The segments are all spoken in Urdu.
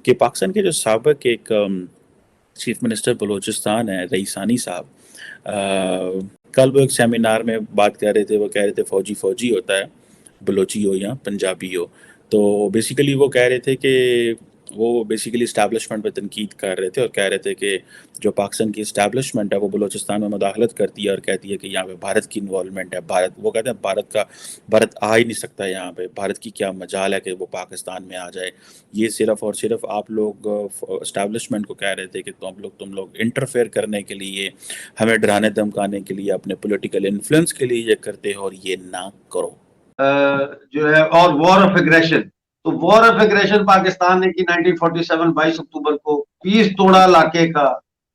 کہ پاکستان کے جو سابق ایک چیف منسٹر بلوچستان ہے رئیسانی صاحب، کل وہ ایک سیمینار میں بات کر رہے تھے. وہ کہہ رہے تھے فوجی ہوتا ہے، بلوچی ہو یا پنجابی ہو. تو بیسیکلی وہ کہہ رہے تھے کہ وہ بیسیکلی اسٹیبلشمنٹ پہ تنقید کر رہے تھے اور کہہ رہے تھے کہ جو پاکستان کی اسٹیبلشمنٹ ہے وہ بلوچستان میں مداخلت کرتی ہے اور کہتی ہے کہ یہاں پہ بھارت کی انوالومنٹ ہے. وہ کہتے ہیں بھارت آ ہی نہیں سکتا یہاں پہ، بھارت کی کیا مجال ہے کہ وہ پاکستان میں آ جائے. یہ صرف اور صرف آپ لوگ اسٹیبلشمنٹ کو کہہ رہے تھے کہ تم لوگ انٹرفیئر کرنے کے لیے، ہمیں ڈرانے دھمکانے کے لیے، اپنے پولیٹیکل انفلوئنس کے لیے یہ کرتے ہو اور یہ نہ کرو. جو ہے اور وار آف ایگریشن، تو وار آف ایگریشن پاکستان نے کی 1947 22 اکتوبر کو، پیس توڑا علاقے کا.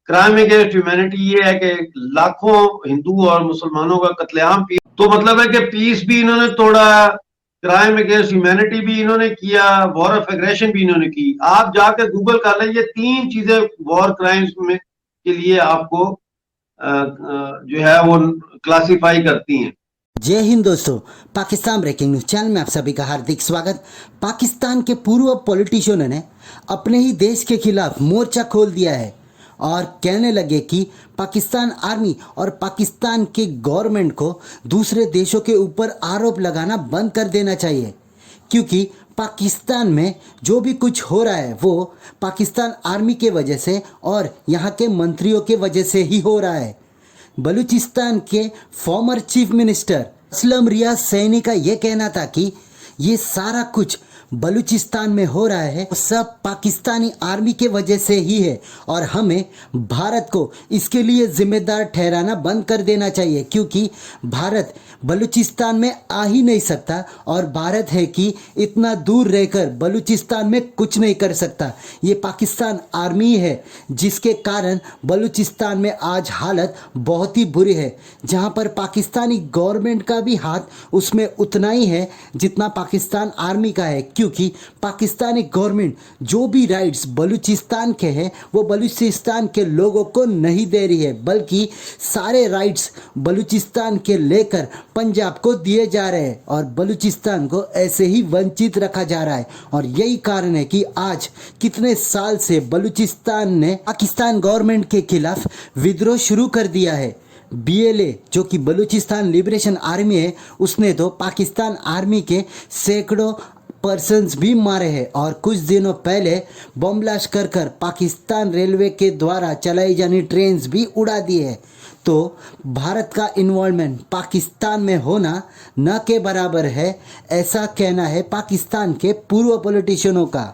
کرائم اگینسٹ ہیومینٹی یہ ہے کہ لاکھوں ہندو اور مسلمانوں کا قتل عام. تو مطلب ہے کہ پیس بھی انہوں نے توڑا، کرائم اگینسٹ ہیومینٹی بھی انہوں نے کیا، وار آف ایگریشن بھی انہوں نے کی. آپ جا کے گوگل کر لیں، یہ 3 چیزیں وار کرائمز میں کے لیے آپ کو جو ہے وہ کلاسیفائی کرتی ہیں. جے ہند دوستو، پاکستان بریکنگ نیوز چینل میں آپ سبھی کا ہاردک سواگت. پاکستان کے پورو پولیٹیشینوں نے اپنے ہی دیش کے خلاف مورچہ کھول دیا ہے اور کہنے لگے کہ پاکستان آرمی اور پاکستان کے گورنمنٹ کو دوسرے دیشوں کے اوپر آروپ لگانا بند کر دینا چاہیے، کیونکہ پاکستان میں جو بھی کچھ ہو رہا ہے وہ پاکستان آرمی کے وجہ سے اور یہاں کے منتریوں کے وجہ سے ہی ہو رہا ہے. بلوچستان کے فارمر چیف منسٹر اسلم ریاض سینی کا یہ کہنا تھا کہ یہ سارا کچھ بلوچستان میں ہو رہا ہے سب پاکستانی آرمی کے وجہ سے ہی ہے اور ہمیں بھارت کو اس کے لیے ذمہ دار ٹھہرانا بند کر دینا چاہیے، کیونکہ بھارت بلوچستان میں آ ہی نہیں سکتا اور بھارت ہے کہ اتنا دور رہ کر بلوچستان میں کچھ نہیں کر سکتا. یہ پاکستان آرمی ہے جس کے کارن بلوچستان میں آج حالت بہت ہی بری ہے، جہاں پر پاکستانی گورنمنٹ کا بھی ہاتھ اس میں اتنا ہی ہے جتنا پاکستان آرمی کا ہے، کیونکہ پاکستانی گورنمنٹ جو بھی رائٹس بلوچستان کے ہیں وہ بلوچستان کے لوگوں کو نہیں دے رہی ہے، بلکہ سارے رائٹس بلوچستان کے لے کر پنجاب کو دیے جا رہے ہیں اور بلوچستان کو ایسے ہی ونچت رکھا جا رہا ہے. اور یہی کارن ہے کہ آج کتنے سال سے بلوچستان نے پاکستان گورنمنٹ کے خلاف ودروہ شروع کر دیا ہے. BLA جو کہ بلوچستان لبریشن آرمی ہے، اس نے تو پاکستان آرمی کے سینکڑوں پرسنز بھی مارے ہیں اور کچھ دنوں پہلے بم بلاسٹ کر پاکستان ریلوے کے دوارا چلائی جانی ٹرینز بھی اڑا دی ہے. تو بھارت کا انوالومنٹ پاکستان میں ہونا نہ کے برابر ہے، ایسا کہنا ہے پاکستان کے پورو پولیٹیشینوں کا.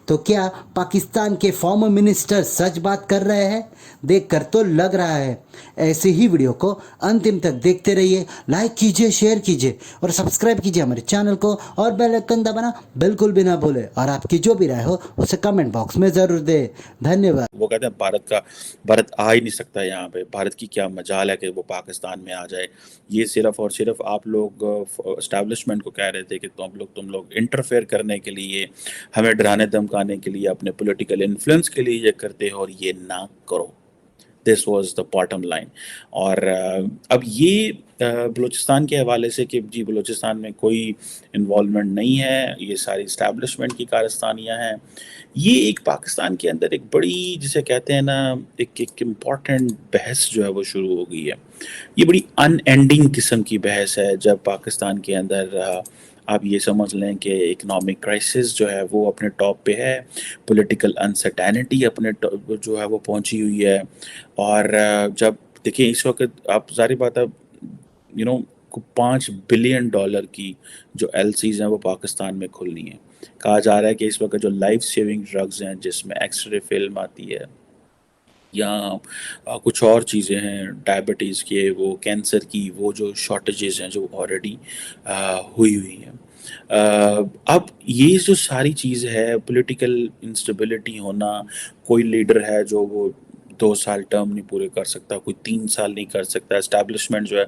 تو کیا پاکستان کے فارمر منسٹر سچ بات کر رہے ہیں؟ دیکھ کر تو لگ رہا ہے. ایسے ہی ویڈیو کو انتم تک دیکھتے رہیے، لائک کیجئے، شیئر کیجئے اور سبسکرائب کیجئے ہمارے چینل کو اور بیل آئیکن دبانا بالکل بھی نہ بھولے، اور آپ کی جو بھی رائے ہو اسے کمنٹ باکس میں ضرور دے. دھنیہ واد. وہ کہتے ہیں بھارت آ ہی نہیں سکتا یہاں پہ، بھارت کی کیا مجال ہے کہ وہ پاکستان میں آ جائے. یہ صرف اور صرف آپ لوگ اسٹیبلشمنٹ کو کہہ رہے تھے کہ تم لوگ انٹرفیئر کرنے کے لیے، ہمیں ڈرانے دھمکانے کے لیے، اپنے پولیٹیکل انفلوئنس کے لیے یہ کرتے ہو اور یہ نہ کرو. This was the bottom line. اور اب یہ بلوچستان کے حوالے سے کہ جی بلوچستان میں کوئی انوالومنٹ نہیں ہے، یہ ساری اسٹیبلشمنٹ کی کارستانیاں ہیں، یہ ایک پاکستان کے اندر ایک بڑی، جسے کہتے ہیں نا، ایک امپورٹنٹ بحث جو ہے وہ شروع ہو گئی ہے. یہ بڑی ان اینڈنگ قسم کی بحث ہے جب پاکستان کے اندر آپ یہ سمجھ لیں کہ اکنامک کرائسس جو ہے وہ اپنے ٹاپ پہ ہے، پولیٹیکل انسرٹینٹی اپنے جو ہے وہ پہنچی ہوئی ہے. اور جب دیکھیں اس وقت آپ ظاہر بات ہے $5 بلین کی جو LCs ہیں وہ پاکستان میں کھلنی ہیں. کہا جا رہا ہے کہ اس وقت جو لائف سیونگ ڈرگز ہیں جس میں ایکس رے فلم آتی ہے یا کچھ اور چیزیں ہیں ڈائبٹیز کے، وہ کینسر کی وہ جو شارٹیجز ہیں جو آلریڈی ہوئی ہیں. اب یہ جو ساری چیز ہے، پولیٹیکل انسٹیبلٹی ہونا، کوئی لیڈر ہے جو وہ 2 سال ٹرم نہیں پورے کر سکتا، کوئی 3 سال نہیں کر سکتا. اسٹیبلشمنٹ جو ہے،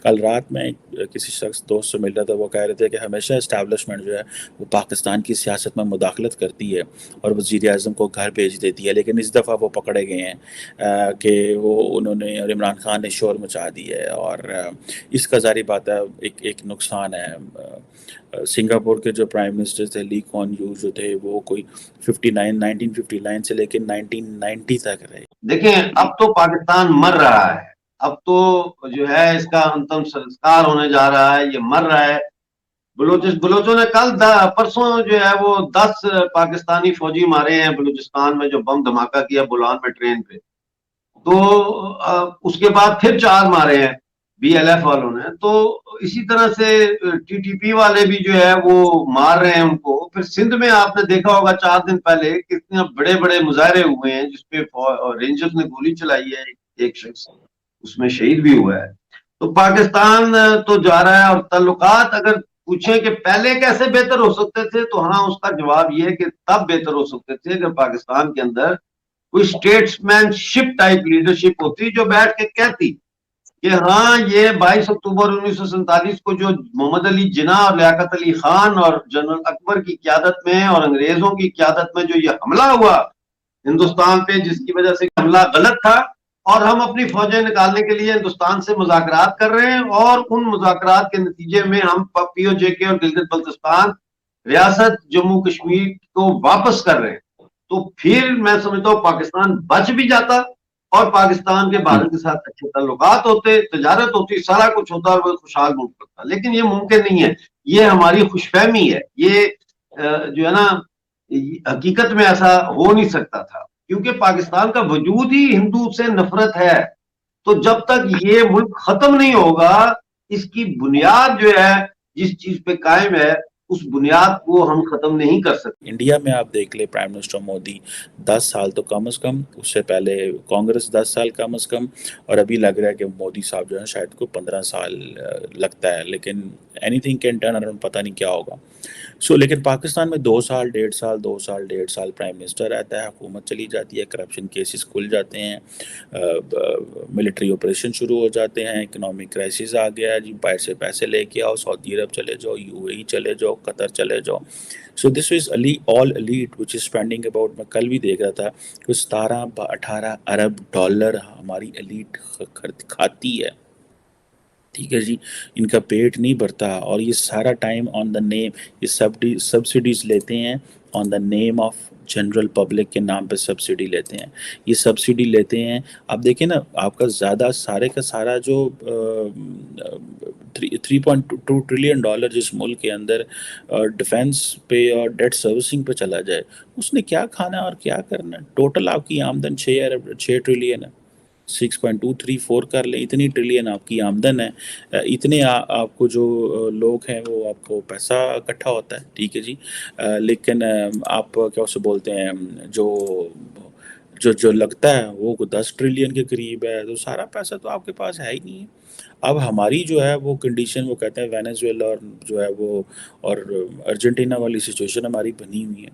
کل رات میں کسی شخص دوست سے مل رہا تھا، وہ کہہ رہے تھے کہ ہمیشہ اسٹیبلشمنٹ جو ہے وہ پاکستان کی سیاست میں مداخلت کرتی ہے اور وزیر اعظم کو گھر بھیج دیتی ہے، لیکن اس دفعہ وہ پکڑے گئے ہیں کہ انہوں نے اور عمران خان نے شور مچا دی ہے. اور اس کا ظاہری بات ہے ایک نقصان ہے. سنگاپور کے جو پرائم منسٹر تھے، لی کوان یو جو تھے، وہ کوئی 1959 سے لے کے 1990 تک رہے. دیکھیں اب تو پاکستان مر رہا ہے، اب تو جو ہے اس کا انتم سنسکار ہونے جا رہا ہے، یہ مر رہا ہے. بلوچوں نے کل پرسوں جو ہے وہ 10 پاکستانی فوجی مارے ہیں بلوچستان میں، جو بم دھماکہ کیا بولان میں ٹرین پہ. تو اس کے بعد پھر 4 مارے ہیں BLF والوں نے. تو اسی طرح سے TTP والے بھی جو ہے وہ مار رہے ہیں ان کو. پھر سندھ میں آپ نے دیکھا ہوگا 4 دن پہلے کتنے بڑے بڑے مظاہرے ہوئے ہیں جس پہ رینجرز نے گولی چلائی ہے، ایک شخص اس میں شہید بھی ہوا ہے. تو پاکستان تو جا رہا ہے. اور تعلقات اگر پوچھیں کہ پہلے کیسے بہتر ہو سکتے تھے، تو ہاں اس کا جواب یہ ہے کہ تب بہتر ہو سکتے تھے اگر پاکستان کے اندر کوئی اسٹیٹس مین شپ ٹائپ لیڈرشپ ہوتی جو بیٹھ کے کہتی کہ ہاں یہ 22 اکتوبر 1947 کو جو محمد علی جناح اور لیاقت علی خان اور جنرل اکبر کی قیادت میں اور انگریزوں کی قیادت میں جو یہ حملہ ہوا ہندوستان پہ، جس کی وجہ سے حملہ غلط تھا، اور ہم اپنی فوجیں نکالنے کے لیے ہندوستان سے مذاکرات کر رہے ہیں، اور ان مذاکرات کے نتیجے میں ہم POJ اور گلگت بلتستان ریاست جموں کشمیر کو واپس کر رہے ہیں. تو پھر میں سمجھتا ہوں پاکستان بچ بھی جاتا اور پاکستان کے بھارت کے ساتھ اچھے تعلقات ہوتے، تجارت ہوتی، سارا کچھ ہوتا اور وہ خوشحال ملک ہوتا. لیکن یہ ممکن نہیں ہے، یہ ہماری خوش فہمی ہے. یہ جو ہے نا حقیقت میں ایسا ہو نہیں سکتا تھا، کیونکہ پاکستان کا وجود ہی ہندو سے نفرت ہے. تو جب تک یہ ملک ختم نہیں ہوگا، اس کی بنیاد جو ہے جس چیز پہ قائم ہے، اس بنیاد کو ہم ختم نہیں کر سکتے. انڈیا میں آپ دیکھ لیں پرائم منسٹر مودی 10 سال تو کم از کم، اس سے پہلے کانگریس 10 سال کم از کم، اور ابھی لگ رہا ہے کہ مودی صاحب جو ہے شاید کو 15 سال لگتا ہے. لیکن any thing can turn around, پتہ نہیں کیا ہوگا. لیکن پاکستان میں 2 سال 1.5 سال پرائم منسٹر رہتا ہے، حکومت چلی جاتی ہے، کرپشن کیسز کھل جاتے ہیں، ملٹری آپریشن شروع ہو جاتے ہیں، اکنامک کرائسس آ گیا ہے جی، باہر سے پیسے لے کے آؤ، سعودی عرب چلے جاؤ، UAE چلے جاؤ، قطر چلے جاؤ. So this is all elite which is spending about، میں کل بھی دیکھ رہا تھا کہ 17-18 ارب ڈالر ہماری ایلیٹ کھاتی ہے. ٹھیک ہے جی، ان کا پیٹ نہیں بھرتا، اور یہ سارا ٹائم آن دا نیم، یہ سبسڈیز لیتے ہیں آن دا نیم آف جنرل پبلک کے نام پہ سبسڈی لیتے ہیں. یہ سبسڈی لیتے ہیں. آپ دیکھیں نا، آپ کا زیادہ سارے کا سارا جو 3.2 ٹریلین ڈالر جس ملک کے اندر ڈیفنس پہ اور ڈیٹ سروسنگ پہ چلا جائے، اس نے کیا کھانا اور کیا کرنا. ٹوٹل آپ کی آمدن 6 ٹریلین ہے. 6.234 کر لیں، اتنی ٹریلین آپ کی آمدن ہے. اتنے آپ کو جو لوگ ہیں وہ آپ کو پیسہ اکٹھا ہوتا ہے. ٹھیک ہے جی، لیکن آپ کیا اسے بولتے ہیں، جو لگتا ہے وہ 10 ٹریلین کے قریب ہے. تو سارا پیسہ تو آپ کے پاس ہے ہی نہیں ہے. اب ہماری جو ہے وہ کنڈیشن، وہ کہتے ہیں وینیزویلا اور جو ہے وہ اور ارجنٹینا والی سچویشن ہماری بنی ہوئی ہے.